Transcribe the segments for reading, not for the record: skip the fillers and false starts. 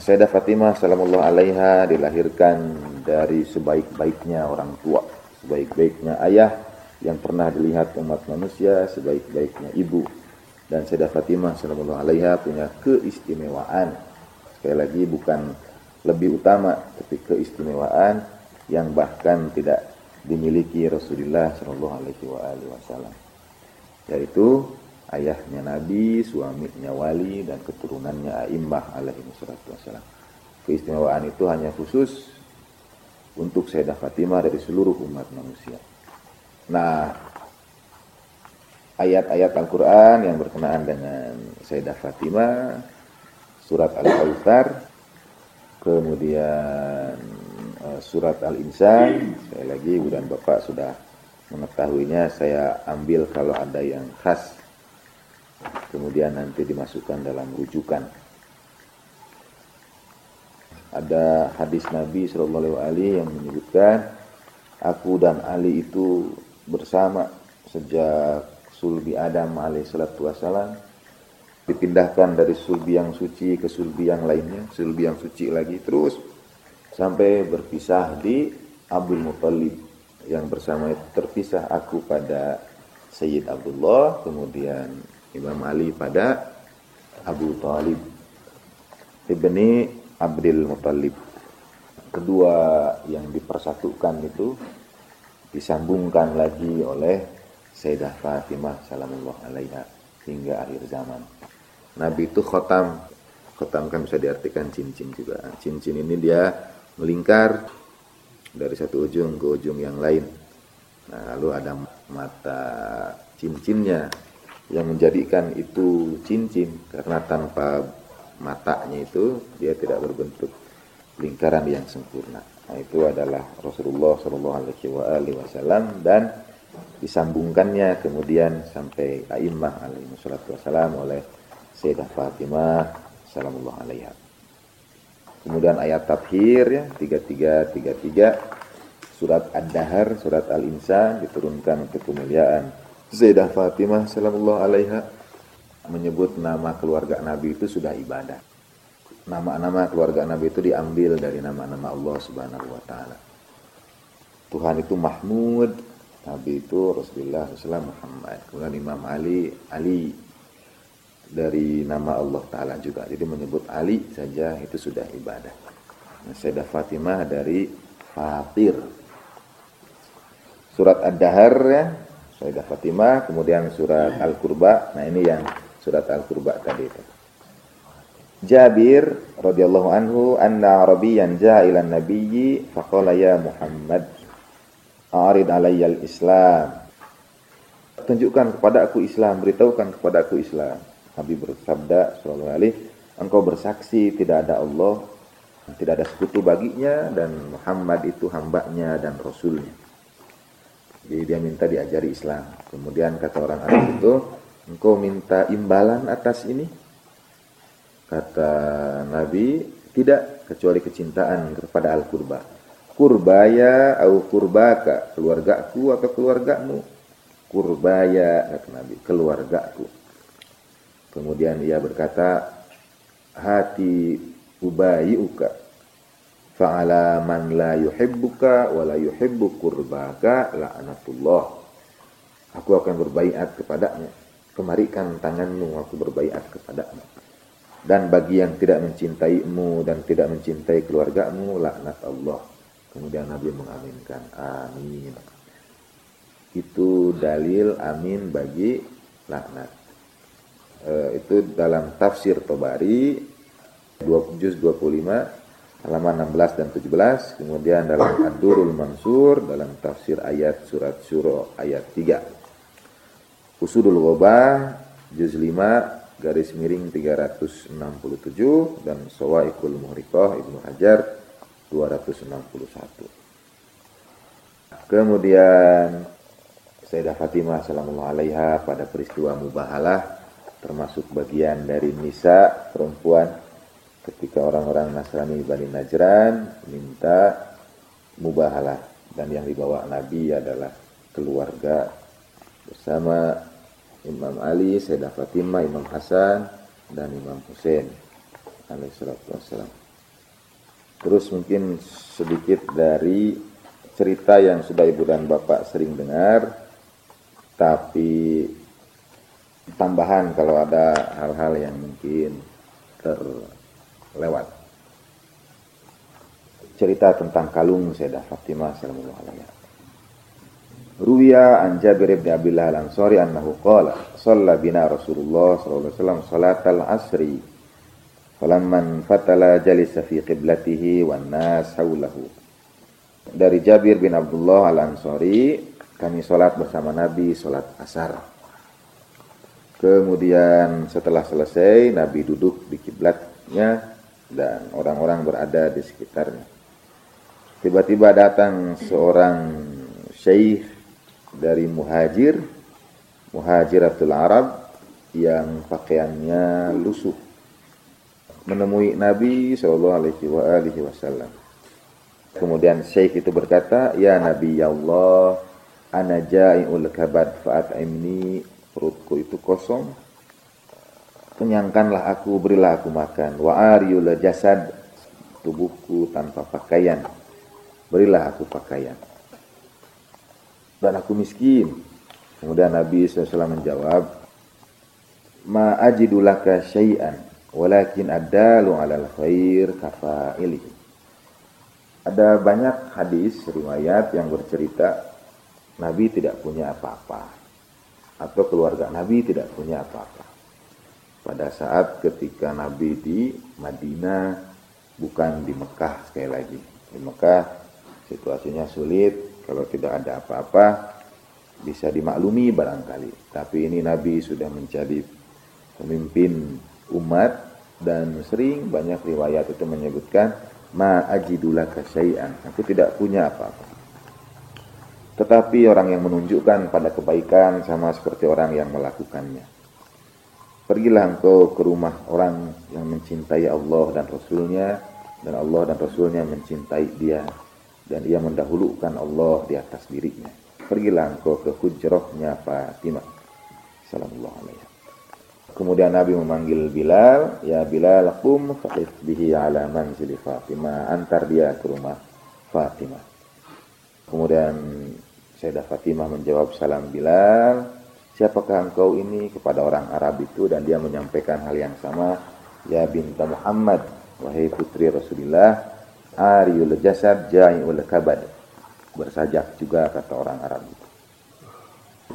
Sayyidah Fatimah salamuallahu alaiha dilahirkan dari sebaik-baiknya orang tua, sebaik-baiknya ayah yang pernah dilihat umat manusia, sebaik-baiknya ibu. Dan Sayyidah Fatimah salamuallahu alaiha punya keistimewaan. Sekali lagi bukan lebih utama, tapi keistimewaan yang bahkan tidak dimiliki Rasulullah sallallahu alaihi wasallam. Yaitu ayahnya Nabi, suaminya wali, dan keturunannya a'immah alaihi wassalam. Keistimewaan itu hanya khusus untuk Sayyidah Fatimah dari seluruh umat manusia. Nah, ayat-ayat Al-Quran yang berkenaan dengan Sayyidah Fatimah, surat Al-Kautsar, kemudian surat Al-Insan, sekali lagi Ibu dan Bapak sudah mengetahuinya, saya ambil kalau ada yang khas, kemudian nanti dimasukkan dalam rujukan. Ada hadis Nabi sallallahu alaihi yang menyebutkan, aku dan Ali itu bersama sejak sulbi Adam alaihi salatu wassalam, dipindahkan dari sulbi yang suci ke sulbi yang lainnya, sulbi yang suci lagi, terus sampai berpisah di Abdul Muttalib, yang bersama itu terpisah aku pada Sayyid Abdullah, kemudian Imam Ali pada Abu Talib ibni Abdul Muttalib. Kedua yang dipersatukan itu disambungkan lagi oleh Sayyidah Fatimah salamuallahu alaiha hingga akhir zaman. Nabi itu khotam kan bisa diartikan cincin juga. Cincin ini dia melingkar dari satu ujung ke ujung yang lain. Nah, lalu ada mata cincinnya yang menjadikan itu cincin, karena tanpa matanya itu dia tidak berbentuk lingkaran yang sempurna. Nah, itu adalah Rasulullah sallallahu alaihi wasallam, dan disambungkannya kemudian sampai a'immah alaihi wasallam oleh Sayyidah Fatimah salamuallahu alaiha. Kemudian ayat tathhir ya, 33 surat Ad-Dahr, surat Al-Insan diturunkan untuk kemuliaan Sayyidah Fatimah salamuallahu alaiha, menyebut nama keluarga Nabi itu sudah ibadah. Nama-nama keluarga Nabi itu diambil dari nama-nama Allah Subhanahu wa taala. Tuhan itu Mahmud, Nabi itu Rasulullah SAW Muhammad. Kemudian Imam Ali dari nama Allah Ta'ala juga. Jadi menyebut Ali saja itu sudah ibadah. Nah, Sayyidah Fatimah dari Fatir. Surat Ad-Dahr ya, Sayyidah Fatimah. Kemudian surat Al-Qurba. Nah, ini yang surat Al-Qurba tadi itu. Jabir radhiyallahu anhu anna Arabiyyan ja'a ila nabiyyi faqala ya Muhammad a'rid alayya al-Islam. Tunjukkan kepada aku Islam, beritahukan kepada aku Islam. Nabi bersabda sallallahu alaihi, engkau bersaksi tidak ada Allah, tidak ada sekutu baginya, dan Muhammad itu hambanya dan rasulnya. Jadi dia minta diajari Islam. Kemudian kata orang Arab itu, engkau minta imbalan atas ini? Kata Nabi, tidak, kecuali kecintaan kepada al-qurba. Kurbaya au kurbaka, keluargaku atau keluargamu? Kurbaya, kata Nabi, keluargaku. Kemudian ia berkata, hati ubayi'uka fa'ala man la yuhibbuka wa la yuhibbu kurbaka la'anatullah. Aku akan berbaiat kepadamu, kemarikan tanganmu, aku berbaiat kepadamu. Dan bagi yang tidak mencintaimu dan tidak mencintai keluargamu, laknat Allah. Kemudian Nabi mengaminkan, amin. Itu dalil amin bagi laknat. Itu dalam tafsir Tabari juz 25 halaman 16 dan 17, kemudian dalam Ad-Durrul Mansur dalam tafsir ayat surat Syura ayat 3, Usudul Ghobah juz 5 garis miring 367, dan Shawa'iqul Muhriqah Ibnu Hajar 261. Kemudian Sayyidah Fatimah salamuallahu alaiha pada peristiwa Mubahalah, termasuk bagian dari nisa, perempuan, ketika orang-orang Nasrani Bani Najran minta mubahalah, dan yang dibawa Nabi adalah keluarga bersama Imam Ali, Sayyidah Fatimah, Imam Hasan, dan Imam Husain alaihissalatu wassalam. Terus mungkin sedikit dari cerita yang sudah ibu dan bapak sering dengar, tapi tambahan kalau ada hal-hal yang mungkin terlewat. Cerita tentang kalung Sayyidah Fatimah sallallahu alaihi wasallam. Ruwiya an Jabir bin Abdullah al-Ansari annahu qala shalla bina Rasulullah sallallahu alaihi wasallam salatal asri falamman fatala jalisa fi qiblatihi wan nas haulahu. Dari Jabir bin Abdullah al-Ansari, kami sholat bersama Nabi sholat asar. Kemudian setelah selesai Nabi duduk di kiblatnya dan orang-orang berada di sekitarnya. Tiba-tiba datang seorang syekh dari muhajiratul Arab yang pakaiannya lusuh, menemui Nabi sallallahu alaihi wasallam. Kemudian syekh itu berkata, "Ya Nabi ya Allah, ana ja'iul kabad fa'at'imni." Perutku itu kosong, kenyangkanlah aku, berilah aku makan. Wa ariyul jasad, tubuhku tanpa pakaian, berilah aku pakaian. Dan aku miskin. Kemudian Nabi SAW menjawab, "Ma ajidu laka syai'an, walakin addalu 'alal khair kafa'ilihi." Ada banyak hadis riwayat yang bercerita Nabi tidak punya apa-apa, atau keluarga Nabi tidak punya apa-apa. Pada saat ketika Nabi di Madinah, bukan di Mekah sekali lagi. Di Mekah situasinya sulit, kalau tidak ada apa-apa bisa dimaklumi barangkali. Tapi ini Nabi sudah menjadi pemimpin umat dan sering banyak riwayat itu menyebutkan ma ajidulaka syai'an, aku tidak punya apa-apa. Tetapi orang yang menunjukkan pada kebaikan sama seperti orang yang melakukannya. Pergilah engkau ke rumah orang yang mencintai Allah dan Rasulnya, dan Allah dan Rasulnya mencintai dia, dan ia mendahulukan Allah di atas dirinya. Pergilah engkau ke hujrahnya Fatimah sallallahu alaihi wasallam. Kemudian Nabi memanggil Bilal, "Ya Bilal, qum faqif bihi ala manzili Fatimah." Antar dia ke rumah Fatimah. Kemudian Sayyidah Fatimah menjawab salam Bilal, "Siapakah engkau ini?" Kepada orang Arab itu, dan dia menyampaikan hal yang sama, "Ya binta Muhammad, wahai putri Rasulullah, ariyul jasad ja'iul kabad." Bersajak juga kata orang Arab itu.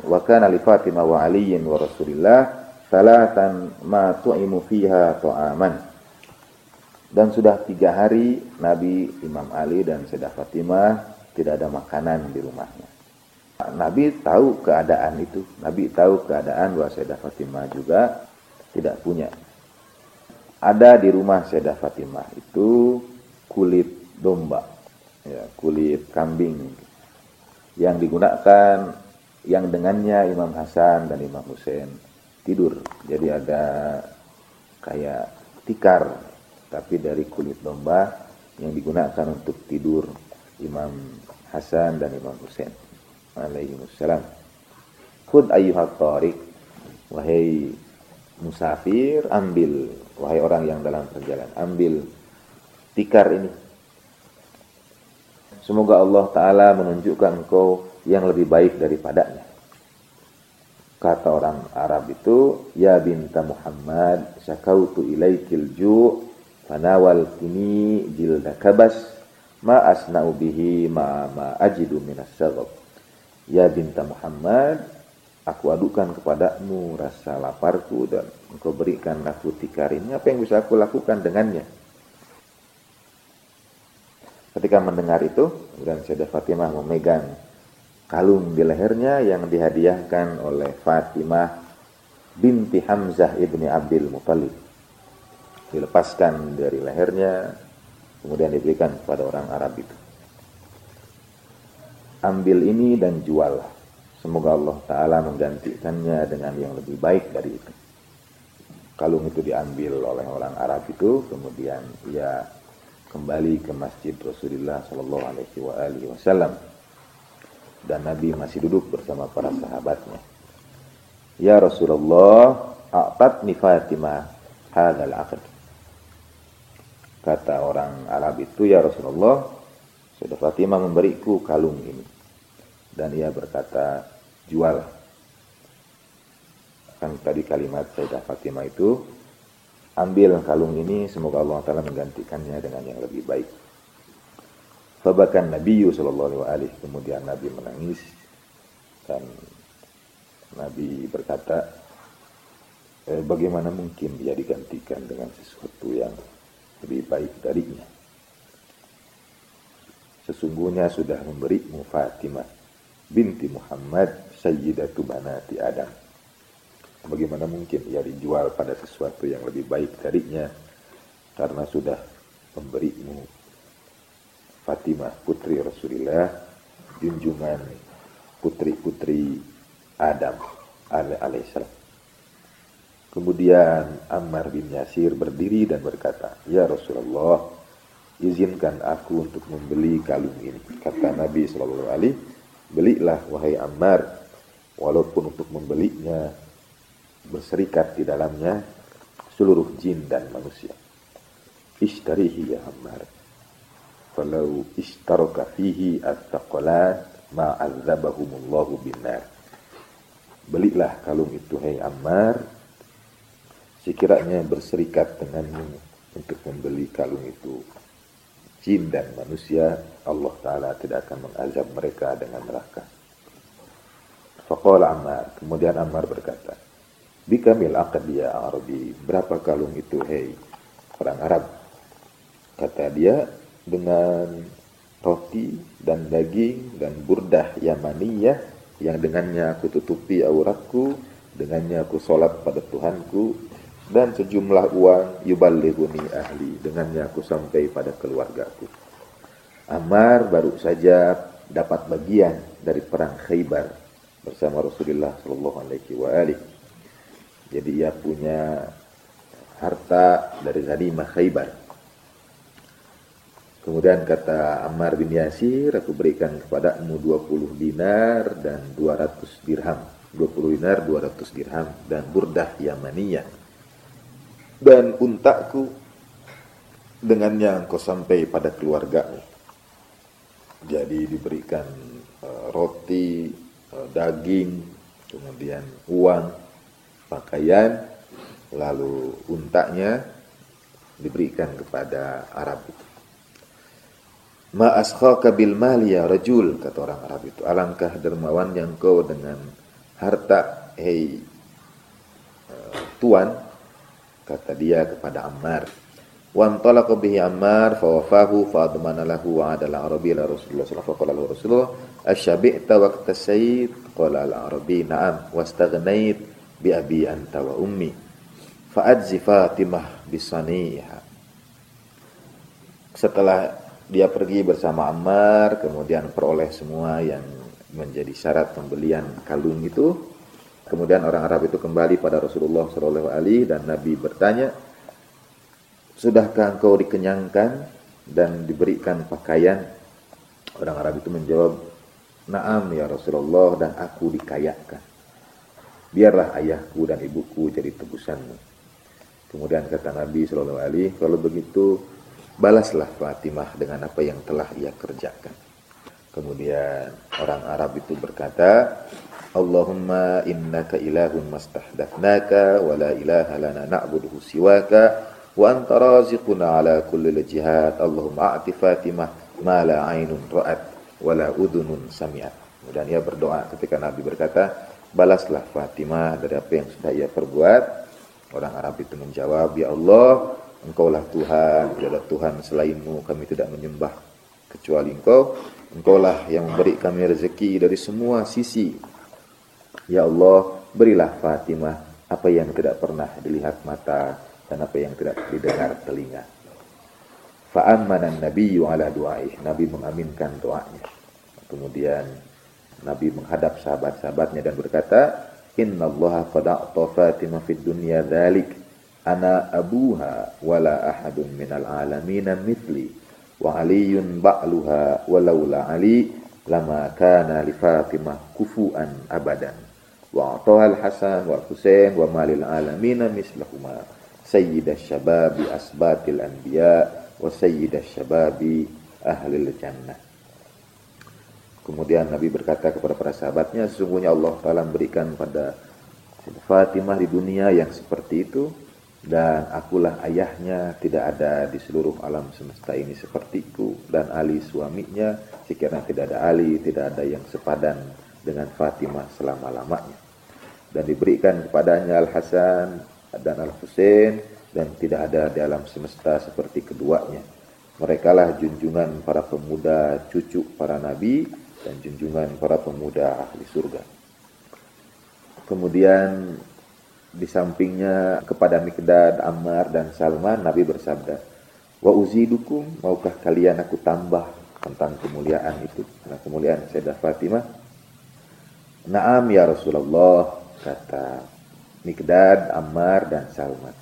Wa kana li Fatimah wa Aliyin wa Rasulillah salatan ma tu'imu fiha ta'aman. Dan sudah 3 hari Nabi, Imam Ali dan Sayyidah Fatimah tidak ada makanan di rumahnya. Nabi tahu keadaan itu. Nabi tahu keadaan bahwa Sayyidah Fatimah juga tidak punya. Ada di rumah Sayyidah Fatimah itu kulit domba, ya, kulit kambing yang digunakan, yang dengannya Imam Hasan dan Imam Husain tidur. Jadi ada kayak tikar, tapi dari kulit domba yang digunakan untuk tidur Imam Hasan dan Imam Husain alaihimussalam. Khud ayyuhat tariq, wahai musafir, ambil, wahai orang yang dalam perjalanan, ambil tikar ini. Semoga Allah Ta'ala menunjukkan engkau yang lebih baik daripadanya. Kata orang Arab itu, "Ya binta Muhammad, syakautu ilaikil ju' fanawaltini jilda kabas ma asna'u bihi ma ajidu minas saghab." Ya binta Muhammad, aku adukan kepadamu rasa laparku dan engkau berikan aku tikar ini. Apa yang bisa aku lakukan dengannya? Ketika mendengar itu, dan Sayyidah Fatimah memegang kalung di lehernya yang dihadiahkan oleh Fatimah binti Hamzah ibni Abdul Muttalib. Dilepaskan dari lehernya, kemudian diberikan kepada orang Arab itu. Ambil ini dan jual. Semoga Allah Ta'ala menggantikannya dengan yang lebih baik dari itu. Kalung itu diambil oleh orang Arab itu, kemudian ia kembali ke masjid Rasulullah Sallallahu Alaihi Wasallam. Dan Nabi masih duduk bersama para sahabatnya. "Ya Rasulullah, a'tatni Fatimah hadzal aqd." Kata orang Arab itu, ya Rasulullah, sudah Fatimah memberiku kalung ini. Dan ia berkata, jual. Kan tadi kalimat Sayyidah Fatimah itu, ambil kalung ini, semoga Allah Ta'ala menggantikannya dengan yang lebih baik. Fabakan Nabi sallallahu alaihi, kemudian Nabi menangis dan Nabi berkata, bagaimana mungkin dia digantikan dengan sesuatu yang lebih baik darinya? Sesungguhnya sudah memberimu Fatimah binti Muhammad sayyidatu banati Adam. Bagaimana mungkin ia dijual pada sesuatu yang lebih baik darinya, karena sudah memberimu Fatimah putri Rasulullah, junjungan putri-putri Adam alaihissalam. Kemudian Ammar bin Yasir berdiri dan berkata, ya Rasulullah, izinkan aku untuk membeli kalung ini. Kata Nabi sallallahu alaihi, belilah wahai Ammar, walaupun untuk membelinya berserikat di dalamnya seluruh jin dan manusia. Ishtarihi ya Ammar, falau ishtaraka fihi at-taqalan ma'adzabahumullahu binnar. Belilah kalung itu hai Ammar, sekiranya berserikat denganmu untuk membeli kalung itu jin dan manusia, Allah Ta'ala tidak akan mengazab mereka dengan neraka. Faqala Ammar, kemudian Ammar berkata, bikamil aqad ya Arabi, berapa kalung itu hai orang Arab? Kata dia, dengan roti dan daging dan burdah yamaniyah yang dengannya aku tutupi auratku, dengannya aku sholat pada Tuhanku, dan sejumlah uang yuballighuni ahli, dengannya aku sampai pada keluargaku. Ammar baru saja dapat bagian dari perang Khaybar bersama Rasulullah sallallahu alaihi wasallam. Jadi ia punya harta dari ghanimah Khaybar. Kemudian kata Ammar bin Yasir, aku berikan kepadamu 20 dinar dan 200 dirham. 20 dinar, 200 dirham dan burdah yamaniyah. Dan untaku, dengannya engkau sampai pada keluargamu. Jadi diberikan roti, daging, kemudian uang, pakaian, lalu untaknya diberikan kepada Arab itu. Ma askhaka bil mali ya rajul, kata orang Arab itu, alangkah dermawan yang kau dengan harta, hei tuan, kata dia kepada Ammar. Wa antalaqa bihi Ammar fa wafahu fa admana lahu wa adala arabi la Rasulullah sallallahu alaihi wasallam. Rasulullah asyabi'ta waqta sayyid, qala al arabi na'am wastaghnait bi abi anta wa ummi fa ajzi Fatimah bisaniha. Setelah dia pergi bersama Ammar, kemudian peroleh semua yang menjadi syarat pembelian kalung itu. Kemudian orang Arab itu kembali pada Rasulullah SAW dan Nabi bertanya, sudahkah engkau dikenyangkan dan diberikan pakaian? Orang Arab itu menjawab, na'am ya Rasulullah, dan aku dikayakan. Biarlah ayahku dan ibuku jadi tebusanmu. Kemudian kata Nabi SAW, kalau begitu balaslah Fatimah dengan apa yang telah ia kerjakan. Kemudian orang Arab itu berkata, Allahumma innaka ilahun mastahdathnaka wa la ilaha lana na'buduhu siwaka wa anta raziquna ala kulli jihad. Allahumma a'ti Fatimah ma la ainun ra'at wa la udhunun sami'at. Kemudian ia berdoa ketika Nabi berkata, balaslah Fatimah dari apa yang sudah ia perbuat. Orang Arab itu menjawab, ya Allah, Engkaulah Tuhan, tidak ada Tuhan selainmu, kami tidak menyembah kecuali Engkau. Engkaulah yang memberi kami rezeki dari semua sisi. Ya Allah, berilah Fatimah apa yang tidak pernah dilihat mata dan apa yang tidak didengar telinga. Fa'ammanan nabiyyu ala du'aih, Nabi mengaminkan doanya. Kemudian Nabi menghadap sahabat-sahabatnya dan berkata, Inna Allah qad a'ta Fatimah fid dunya dzalik. Ana abuha wala ahadun minal alamina mithli wa aliyun ba'luha walaula ali lama kana li Fatimah kufuan abadan wa atahal Hasan wa Husain wa malil alamina mislahuma sayyidash shababi asbatil anbiya wa sayyidash syababi ahlil jannah. Kemudian Nabi berkata kepada para sahabatnya, sesungguhnya Allah Ta'ala memberikan pada Fatimah di dunia yang seperti itu, dan akulah ayahnya, tidak ada di seluruh alam semesta ini sepertiku, dan Ali suaminya, sekiranya tidak ada Ali, tidak ada yang sepadan dengan Fatimah selama-lamanya. Dan diberikan kepadanya Al-Hasan dan Al-Husain, dan tidak ada di alam semesta seperti keduanya. Merekalah junjungan para pemuda, cucu para nabi, dan junjungan para pemuda ahli surga. Kemudian di sampingnya kepada Miqdad, Ammar, dan Salman, Nabi bersabda, wa uzidukum, maukah kalian aku tambah tentang kemuliaan itu, tentang kemuliaan Sayyidah Fatimah? Naam ya Rasulullah, kata Miqdad, Ammar, dan Salman.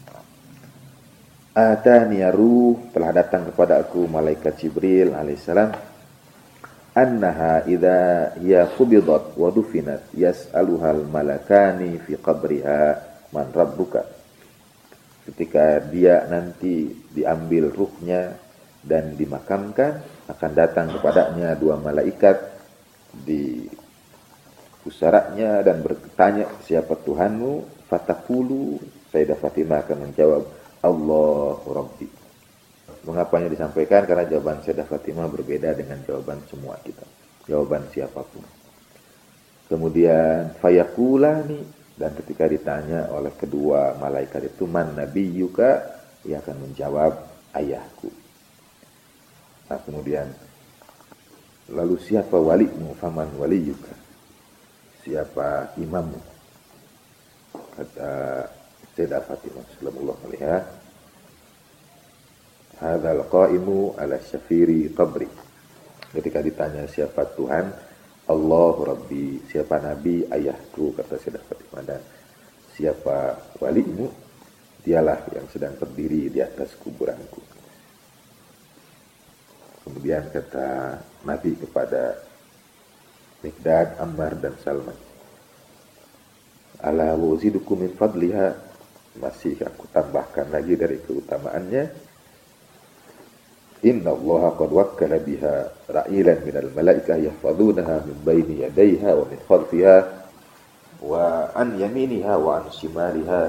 Atani ruh, telah datang kepada aku malaikat Jibril alaihissalam, annaha idza hiya qubidat wa dufinat yas'aluhal malakani fi qabriha man rabbuka. Ketika dia nanti diambil ruhnya dan dimakamkan, akan datang kepadanya dua malaikat di pusaranya dan bertanya, siapa Tuhanmu? Fatakulu, Sayyidah Fatimah akan menjawab, Allahu Rabbi. Mengapanya disampaikan? Karena jawaban Sayyidah Fatimah berbeda dengan jawaban semua kita, jawaban siapapun. Kemudian fayakulani, dan ketika ditanya oleh kedua malaikat itu, man nabiyyuka, ia akan menjawab, ayahku. Nah, kemudian lalu siapa walimu? Faman waliyuka, siapa imammu? Kata Sayyidah Fatimah sallallahu alaihi wasallam, hadzal qaimu ala syafiri qabri. Ketika ditanya siapa Tuhan, Allahu Rabbi, siapa Nabi, ayahku, kata Sayyidah Fatimah, dan siapa walimu, dialah yang sedang berdiri di atas kuburanku. Kemudian kata Nabi kepada Miqdad, Ammar, dan Salman, ala wuzidukum min fadliha, masih aku tambahkan lagi dari keutamaannya, inna allaha qad wakkala biha ra'ilan minal malaikah yahfazunaha min baini yadayha wa min khalfiha wa an yaminiha wa an shimaliha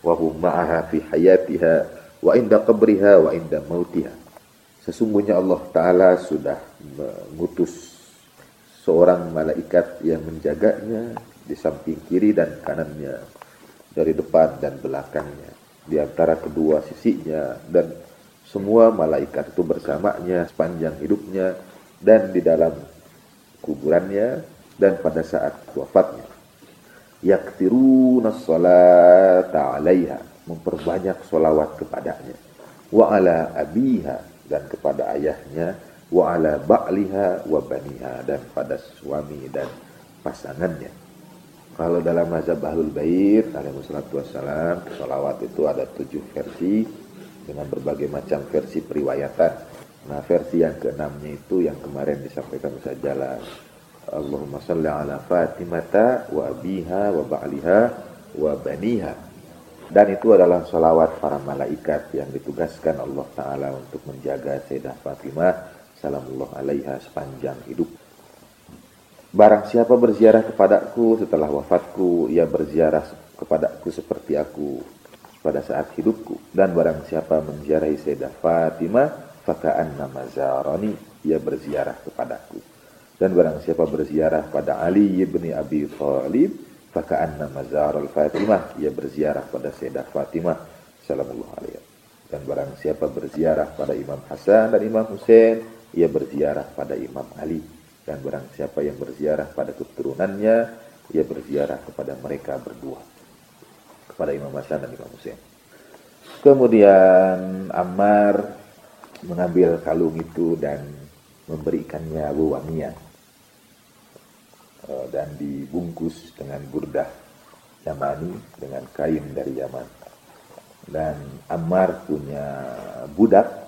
wa hum ma'aha fi hayatiha wa inda qabriha wa inda mautiha. Sesungguhnya Allah Ta'ala sudah mengutus seorang malaikat yang menjaganya di samping kiri dan kanannya, dari depan dan belakangnya, di antara kedua sisinya, dan semua malaikat itu bersamanya sepanjang hidupnya dan di dalam kuburannya dan pada saat wafatnya. Yaktiruna sholata alaiha, memperbanyak sholawat kepadanya. Wa ala abiha, dan kepada ayahnya. Wa ala ba'liha wa baniha, dan pada suami dan pasangannya. Kalau dalam mazhab Ahlul Bait alaihi wassalatu wassalam, sholawat itu ada 7 versi dengan berbagai macam versi periwayatan. Nah, versi yang ke-6-nya itu yang kemarin disampaikan Ustaz Jalal, Allahumma shalli ala Fatimata wa abiha wa ba'liha wa baniha. Dan itu adalah sholawat para malaikat yang ditugaskan Allah Ta'ala untuk menjaga Sayyidah Fatimah salamullah alaiha sepanjang hidup. Barang siapa berziarah kepadaku setelah wafatku, ia berziarah kepadaku seperti aku pada saat hidupku. Dan barang siapa menziarahi Sayyidah Fatimah, faka'annama zarani, ia berziarah kepadaku. Dan barang siapa berziarah pada Ali ibn Abi Thalib, faka'annama zaral Fatimah, ia berziarah pada Sayyidah Fatimah salamullah alaiha. Dan barang siapa berziarah pada Imam Hasan dan Imam Husain, ia berziarah pada Imam Ali. Dan barang siapa yang berziarah pada keturunannya, ia berziarah kepada mereka berdua, kepada Imam Hasan dan Imam Husain. Kemudian Ammar mengambil kalung itu dan memberikannya wangian, dan dibungkus dengan burdah Yamani, dengan kain dari Yaman. Dan Ammar punya budak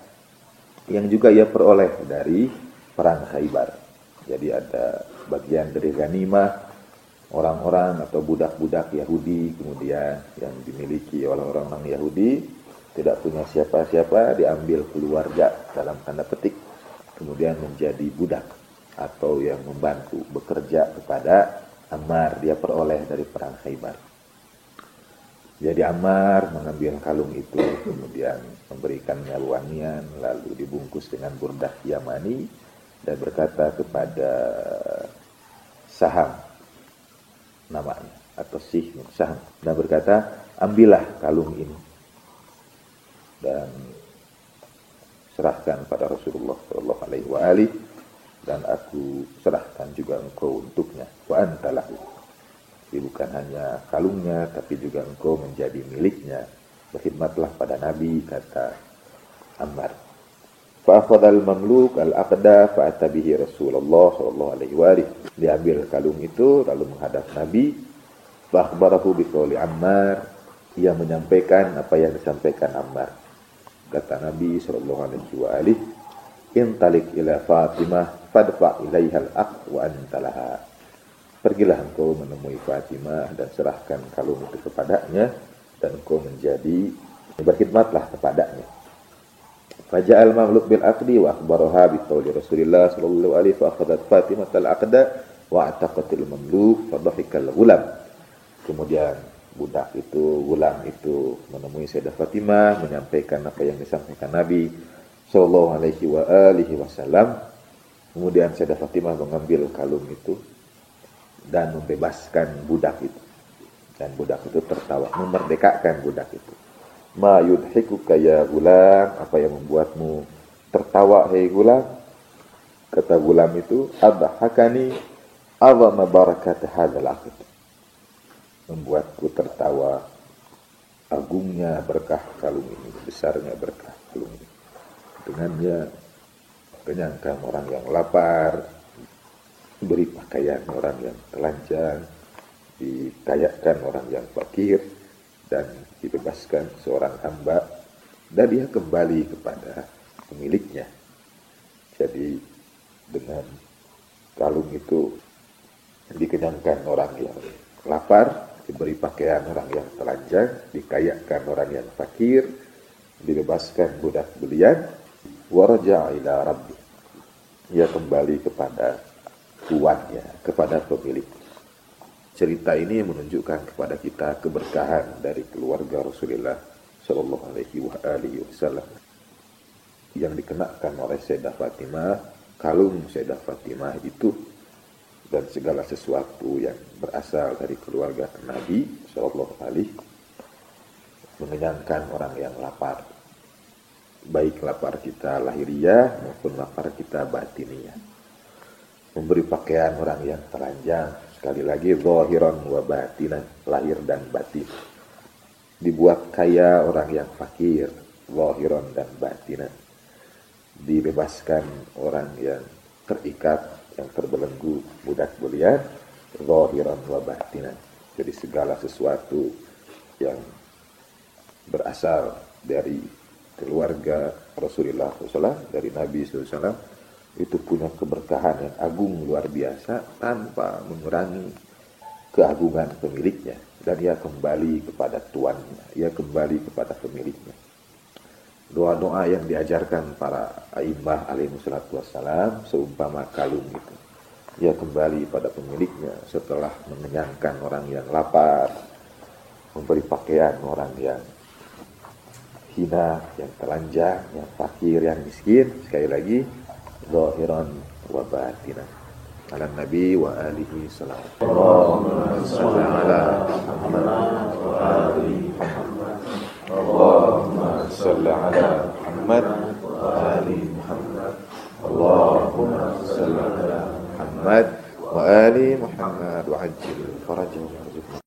yang juga ia peroleh dari perang Khaybar. Jadi ada bagian dari ghanimah orang-orang atau budak-budak Yahudi kemudian yang dimiliki oleh orang-orang Yahudi, tidak punya siapa-siapa, diambil keluarga dalam tanda petik, kemudian menjadi budak atau yang membantu bekerja kepada Ammar, dia peroleh dari perang Khaybar. Jadi Ammar mengambil kalung itu, kemudian memberikannya wangian, lalu dibungkus dengan burdah Yamani dan berkata kepada Saham namanya, atau Saham, dan berkata, ambillah kalung ini dan serahkan pada Rasulullah Shallallahu Alaihi Wasallam, dan aku serahkan juga engkau untuknya. Wa antalahu. Jadi bukan hanya kalungnya, tapi juga engkau menjadi miliknya. Berkhidmatlah pada Nabi, kata Ammar. Fa'akhadhal mamluk al-aqda fa'atabihi Rasulullah Shallallahu Alaihi Wasallam. Diambil kalung itu lalu menghadap Nabi. Fa'akhbarahu biqauli Ammar. Ia menyampaikan apa yang disampaikan Ammar. Kata Nabi Shallallahu Alaihi Wasallam, intalik ila Fatimah fadfa ilaihal aq wa antalaha. Pergilah engkau menemui Fatimah dan serahkan kalung itu kepadanya, dan engkau menjadi berkhidmatlah kepadanya. Faja'al mamluk bil aqdi wa akhbaraha bi qawli Rasulillah sallallahu alaihi wa akhadhat Fatimah al aqda wa ataqatil mamluk fadhahikal ghulam. Kemudian budak itu, gulam itu menemui Sayyidah Fatimah, menyampaikan apa yang disampaikan Nabi sallallahu alaihi wa alihi wasallam. Kemudian Sayyidah Fatimah mengambil kalung itu dan membebaskan budak itu. Dan budak itu tertawa, memerdekakan budak itu. Ma yudhikuka ya gulam, apa yang membuatmu tertawa hei gulam? Kata gulam itu, adhakani azama barakat hadzal aqd. Membuatku tertawa agungnya berkah kalung ini, besarnya berkah kalung ini. Dengannya kenyangkan orang yang lapar, beri pakaian orang yang telanjang, dikayakan orang yang fakir, dan dibebaskan seorang hamba, dan dia kembali kepada pemiliknya. Jadi dengan kalung itu dikenyangkan orang yang lapar, diberi pakaian orang yang telanjang, dikayakan orang yang fakir, dibebaskan budak belian, waraja'a ila rabbi. Ia kembali kepada tuannya, kepada pemilik. Cerita ini menunjukkan kepada kita keberkahan dari keluarga Rasulullah Shallallahu Alaihi Wasallam yang dikenakan oleh Sayyidah Fatimah, kalung Sayyidah Fatimah itu, dan segala sesuatu yang berasal dari keluarga Nabi Shallallahu Alaihi mengenyangkan orang yang lapar, baik lapar kita lahiriah maupun lapar kita batiniah. Memberi pakaian orang yang telanjang, sekali lagi zahiran wa batinan, lahir dan batin. Dibuat kaya orang yang fakir, zahiran dan batinan. Dibebaskan orang yang terikat, yang terbelenggu, budak belian, zahiran wa batinan. Jadi segala sesuatu yang berasal dari keluarga Rasulullah SAW, dari Nabi SAW, itu punya keberkahan yang agung luar biasa tanpa mengurangi keagungan pemiliknya, dan ia kembali kepada tuannya, ia kembali kepada pemiliknya. Doa-doa yang diajarkan para a'immah alaihi wassalatu wassalam seumpama kalung itu, ia kembali pada pemiliknya setelah mengenyangkan orang yang lapar, memberi pakaian orang yang hina, yang telanjang, yang fakir, yang miskin. Sekali lagi, zahiran wa batinan. Ala Nabi wa alihi salam. Allahumma salli ala Muhammad wa ali Muhammad. Allahumma salli ala Muhammad wa ali Muhammad. Allahumma salli ala Muhammad wa ali Muhammad wa ajil farajah warzuqna